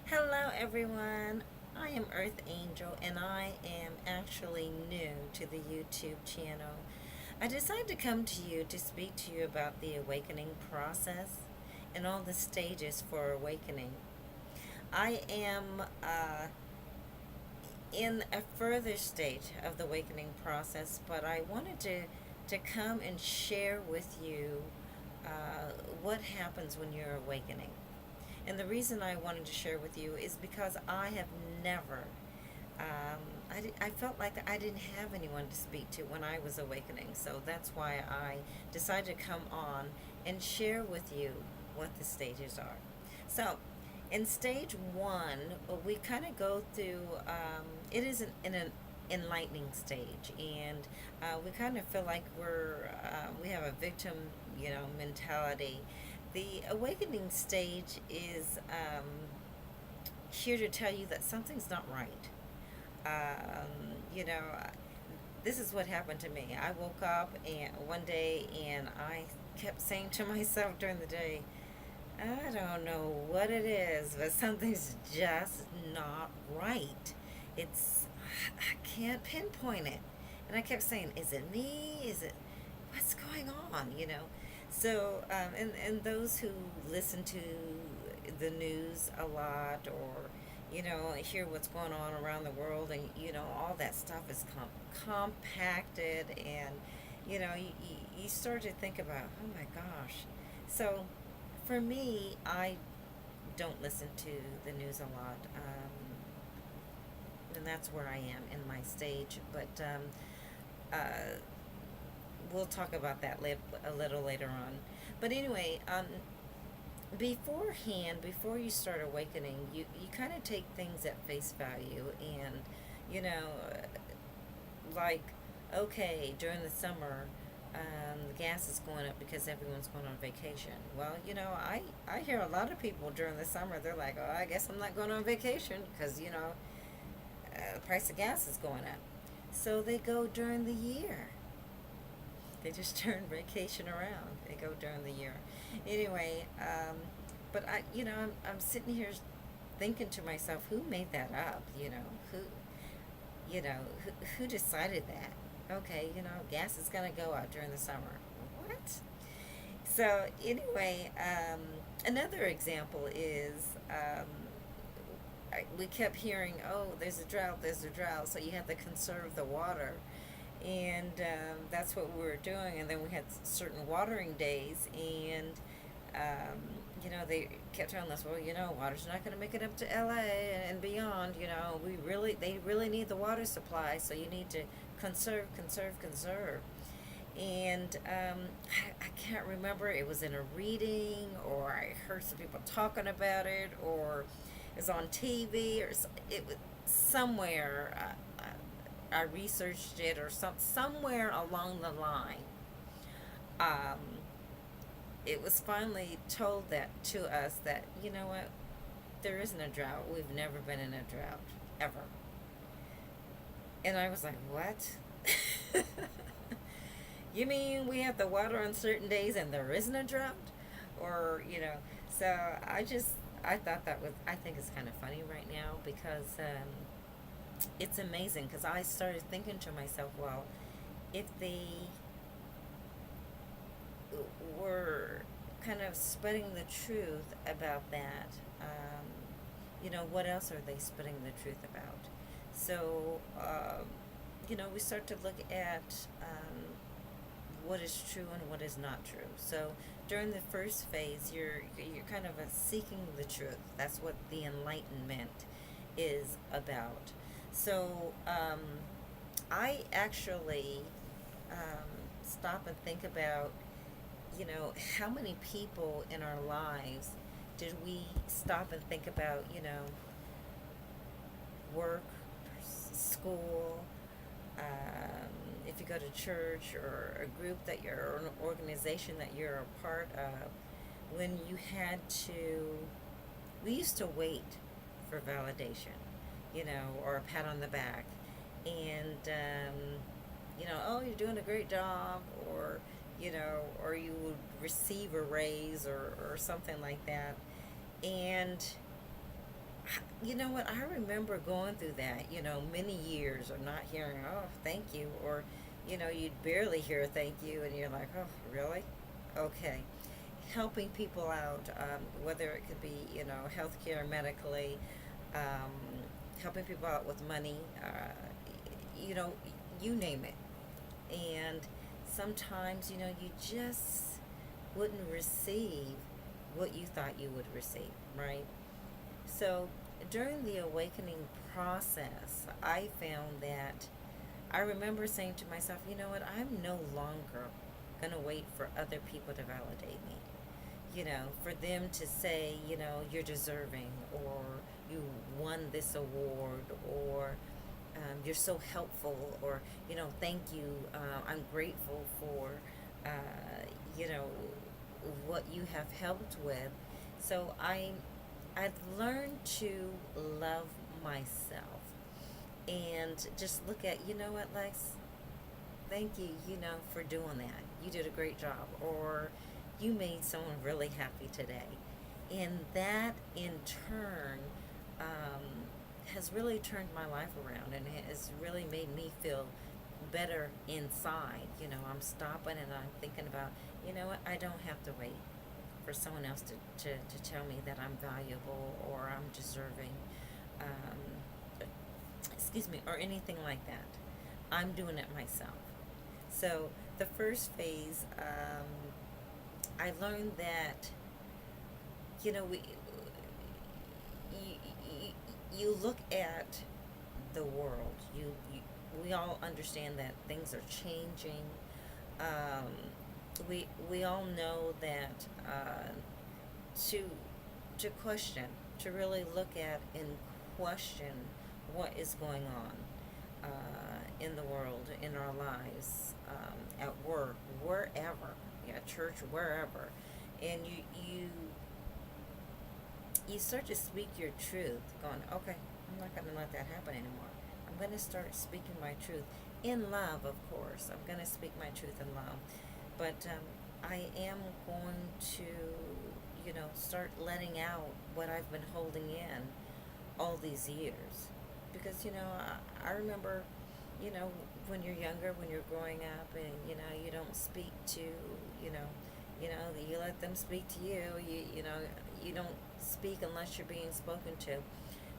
Hello, everyone. I am Earth Angel, and I am actually new to the YouTube channel. I decided to come to you to speak to you about the awakening process and all the stages for awakening. I am in a further stage of the awakening process, but I wanted to come and share with you what happens when you're awakening. And the reason I wanted to share with you is because I have never, I felt like I didn't have anyone to speak to when I was awakening. So that's why I decided to come on and share with you what the stages are. So, in stage one, we kind of go through, it is an enlightening stage, and we kind of feel like we have a victim, mentality. The awakening stage is here to tell you that something's not right. You know, this is what happened to me. I woke up and one day and I kept saying to myself during the day, I don't know what it is, but something's just not right. It's I can't pinpoint it. And I kept saying, is it me? Is it what's going on? So, and those who listen to the news a lot, or hear what's going on around the world, and all that stuff is compacted, and you start to think about, oh my gosh. So, for me, I don't listen to the news a lot, and that's where I am in my stage. But we'll talk about that a little later on. But anyway, beforehand, before you start awakening, you kind of take things at face value, and you know, like, okay, during the summer, the gas is going up because everyone's going on vacation. Well, I hear a lot of people during the summer, they're like, oh, I guess I'm not going on vacation because, the price of gas is going up. So they go during the year. They just turn vacation around. They go during the year. Anyway, but I'm sitting here thinking to myself, who made that up? Who decided that? Okay, gas is gonna go out during the summer. What? So anyway, another example is we kept hearing, oh, there's a drought, so you have to conserve the water, and that's what we were doing. And then we had certain watering days, and they kept telling us, well, water's not going to make it up to LA and beyond. They really need the water supply, so you need to conserve, conserve, conserve. And I can't remember, it was in a reading, or I heard some people talking about it, or it was on TV, or it was somewhere. I researched it, or somewhere along the line. Um, it was finally told that to us that, you know what, there isn't a drought. We've never been in a drought ever. And I was like, what? You mean we have the water on certain days and there isn't a drought? Or, so I thought I think it's kind of funny right now, because it's amazing, because I started thinking to myself, well, if they were kind of spreading the truth about that, what else are they spreading the truth about? So, we start to look at what is true and what is not true. So during the first phase, you're kind of seeking the truth. That's what the enlightenment is about. So I actually stop and think about, how many people in our lives did we stop and think about, work, school, if you go to church, or a group or an organization that you're a part of, when we used to wait for validation, or a pat on the back, and, oh, you're doing a great job, or you would receive a raise, or something like that. And You know what? I remember going through that, many years of not hearing, oh, thank you, or, you'd barely hear a thank you, and you're like, oh, really? Okay. Helping people out, whether it could be, healthcare, medically, um, helping people out with money, you know, you name it. And sometimes, you just wouldn't receive what you thought you would receive, right? So during the awakening process, I found that I remember saying to myself, you know what, I'm no longer going to wait for other people to validate me. For them to say, you're deserving, or you won this award, or you're so helpful, or, thank you, I'm grateful for, uh, you know, what you have helped with. So I've learned to love myself and just look at, you know what, Lex, thank you, for doing that. You did a great job, or you made someone really happy today. And that in turn um, has really turned my life around and has really made me feel better inside. I'm stopping and I'm thinking about, you know what, I don't have to wait for someone else to tell me that I'm valuable or I'm deserving, excuse me, or anything like that. I'm doing it myself. So the first phase, I learned that, we you, you look at the world. We all understand that things are changing. Um, we all know that to to question, to really look at and question what is going on in the world, in our lives, at work, wherever, yeah, church, wherever, and you start to speak your truth, going, okay, I'm not going to let that happen anymore. I'm going to start speaking my truth in love, of course. I'm going to speak my truth in love, but I am going to, start letting out what I've been holding in all these years, because I remember, you know when you're younger, when you're growing up, and you don't speak to, you let them speak to you. You don't speak unless you're being spoken to.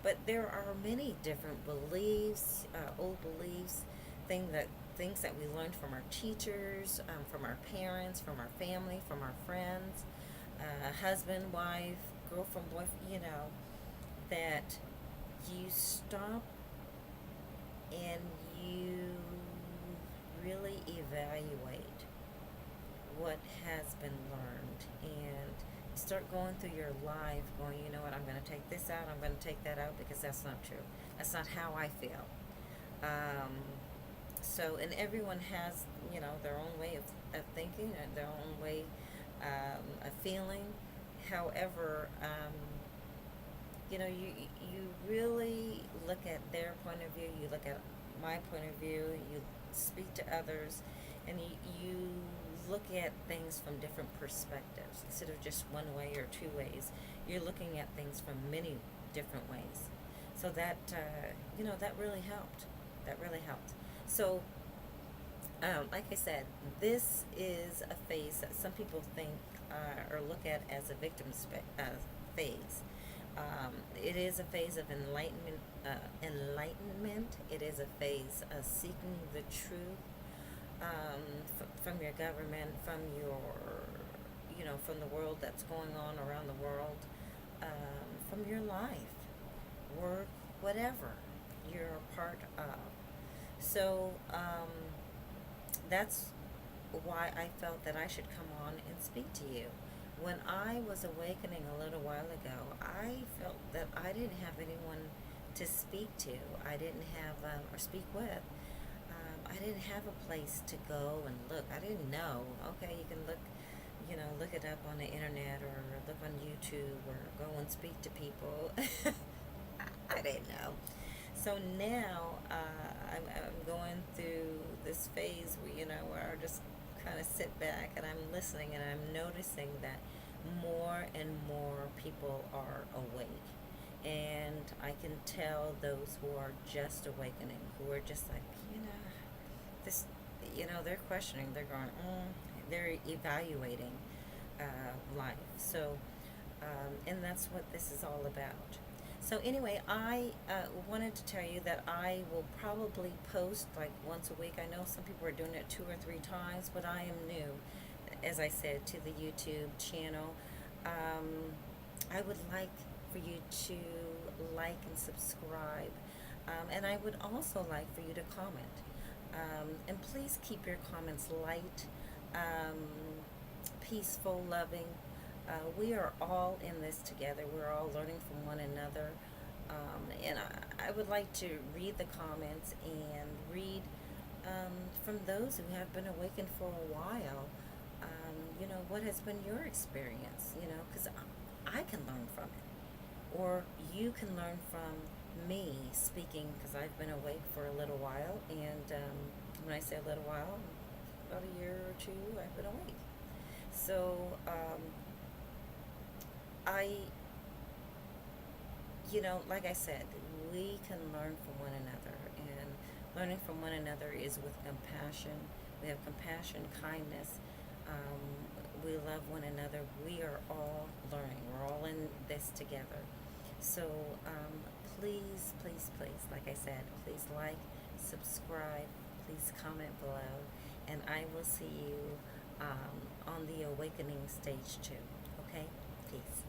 But there are many different beliefs, old beliefs, things that we learned from our teachers, from our parents, from our family, from our friends, husband, wife, girlfriend, boyfriend. That you stop and you really evaluate what has been learned, and you start going through your life going, you know what, I'm going to take this out, I'm going to take that out, because that's not true. That's not how I feel. And everyone has, their own way of thinking and their own way of feeling. However, you really look at their point of view, you look at my point of view, you speak to others, and you look at things from different perspectives instead of just one way or two ways. You're looking at things from many different ways. So that, that really helped. That really helped. So, like I said, this is a phase that some people think or look at as a phase. It is a phase of enlightenment. Enlightenment. It is a phase of seeking the truth from your government, from your, from the world that's going on around the world, from your life, work, whatever you're a part of. So that's why I felt that I should come on and speak to you. When I was awakening a little while ago, I felt that I didn't have anyone to speak to. I didn't have, or speak with. I didn't have a place to go and look. I didn't know. Okay, you can look, look it up on the internet or look on YouTube or go and speak to people. I didn't know. So now I'm going through this phase where I just kind of sit back and I'm listening, and I'm noticing that more and more people are awake, and can tell those who are just awakening, who are just like, this, they're questioning, they're going, they're evaluating life. So, and that's what this is all about. So anyway, I wanted to tell you that I will probably post like once a week. I know some people are doing it 2 or 3 times, but I am new, as I said, to the YouTube channel. I would like for you to like and subscribe, and I would also like for you to comment. And please keep your comments light, um, peaceful, loving. We are all in this together. We're all learning from one another. And I would like to read the comments and read from those who have been awakened for a while. What has been your experience? Because I can learn from it. Or you can learn from me speaking, because I've been awake for a little while. And when I say a little while, about a year or two, I've been awake. So, like I said, we can learn from one another, and learning from one another is with compassion. We have compassion, kindness. We love one another. We are all learning. We're all in this together. So please, please, please, like I said, please like, subscribe, please comment below, and I will see you on the awakening stage 2. Okay? Peace.